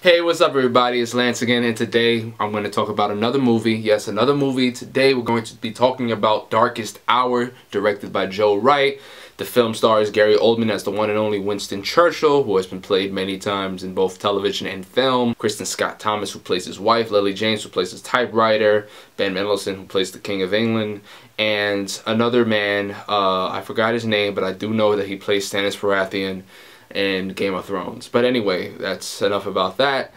Hey, what's up everybody? It's Lance again, and today I'm going to talk about another movie. Yes, another movie. Today we're going to be talking about Darkest Hour, directed by Joe Wright. The film stars Gary Oldman as the one and only Winston Churchill, who has been played many times in both television and film. Kristen Scott Thomas, who plays his wife. Lily James, who plays his typewriter. Ben Mendelsohn, who plays the King of England. And another man, I forgot his name, but I do know that he plays Stannis Baratheon in Game of Thrones. But anyway, that's enough about that.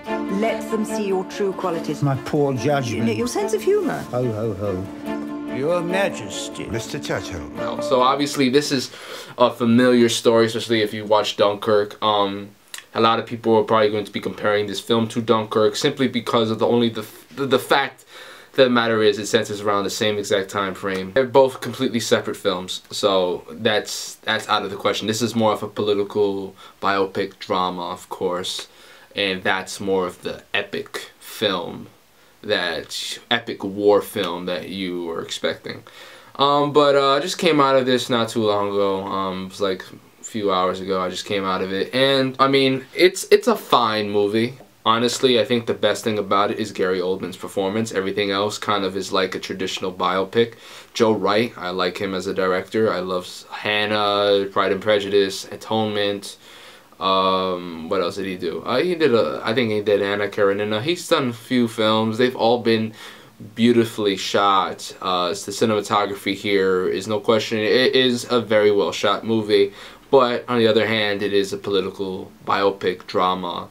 Let them see your true qualities. My poor judgment. Your sense of humour. Ho, ho, ho. Your Majesty. Mr. Churchill. Well, so obviously this is a familiar story, especially if you watch Dunkirk. A lot of people are probably going to be comparing this film to Dunkirk simply because of the fact the matter is it centers around the same exact time frame. They're both completely separate films, so that's out of the question. This is more of a political biopic drama, of course, and that's more of the epic film, that epic war film that you were expecting. But I just came out of this not too long ago. It was like a few hours ago. I just came out of it, and I mean, it's a fine movie. Honestly, I think the best thing about it is Gary Oldman's performance. Everything else kind of is like a traditional biopic. Joe Wright, I like him as a director. I love Hannah, Pride and Prejudice, Atonement. What else did he do? I think he did Anna Karenina. He's done a few films. They've all been beautifully shot. The cinematography here is no question. It is a very well shot movie. But on the other hand, it is a political biopic drama.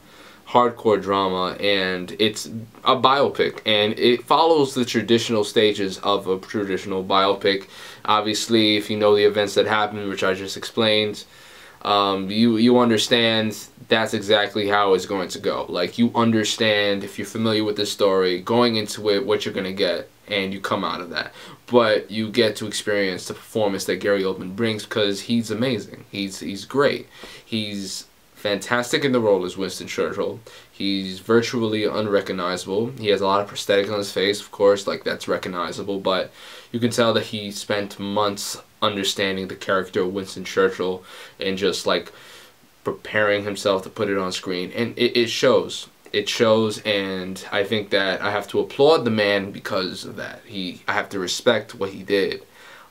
Hardcore drama, and it's a biopic, and it follows the traditional stages of a traditional biopic. Obviously, if you know the events that happened, which I just explained, you understand that's exactly how it's going to go. Like, you understand, if you're familiar with the story, going into it, what you're going to get, and you come out of that. But you get to experience the performance that Gary Oldman brings, because he's amazing. He's great. He's fantastic in the role as Winston Churchill. He's virtually unrecognizable. He has a lot of prosthetics on his face, of course, like that's recognizable, but you can tell that he spent months understanding the character of Winston Churchill and just like preparing himself to put it on screen, and it shows. It shows, and I think that I have to applaud the man because of that. I have to respect what he did.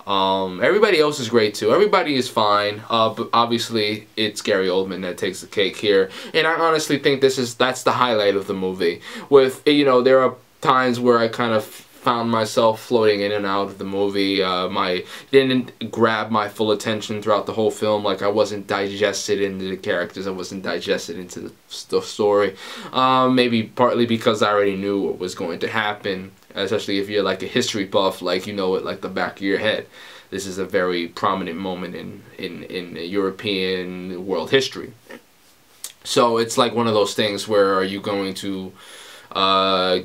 Everybody else is great too. Everybody is fine, but obviously it's Gary Oldman that takes the cake here. And I honestly think that's the highlight of the movie. With, you know, there are times where I kind of found myself floating in and out of the movie. Didn't grab my full attention throughout the whole film. Like, I wasn't digested into the characters. I wasn't digested into the story. Maybe partly because I already knew what was going to happen. Especially if you're like a history buff, like you know it like the back of your head. This is a very prominent moment in European world history. So it's like one of those things where, are you going to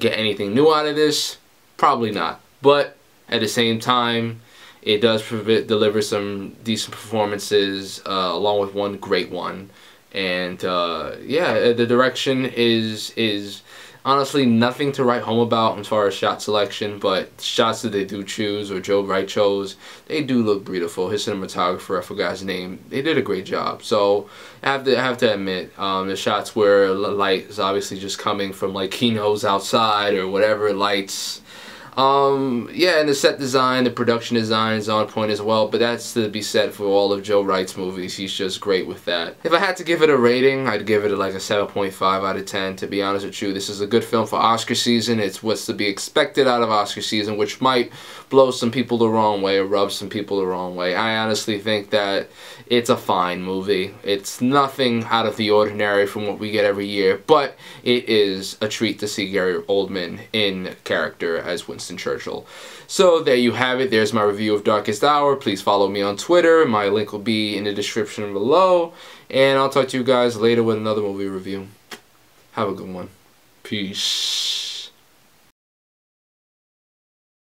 get anything new out of this? Probably not. But at the same time, it does deliver some decent performances, along with one great one. And yeah, the direction is honestly nothing to write home about as far as shot selection, but the shots that they do choose, or Joe Wright chose, they do look beautiful. His cinematographer, I forgot his name, they did a great job. So I have to admit, the shots where light is obviously just coming from like he knows outside or whatever lights. Yeah, and the set design, the production design is on point as well, but that's to be said for all of Joe Wright's movies. He's just great with that. If I had to give it a rating, I'd give it like a 7.5 out of 10, to be honest with you. This is a good film for Oscar season. It's what's to be expected out of Oscar season, which might blow some people the wrong way or rub some people the wrong way. I honestly think that it's a fine movie. It's nothing out of the ordinary from what we get every year, but it is a treat to see Gary Oldman in character as Winston Churchill. So there you have it. There's my review of Darkest Hour. Please follow me on Twitter. My link will be in the description below. And I'll talk to you guys later with another movie review. Have a good one. Peace.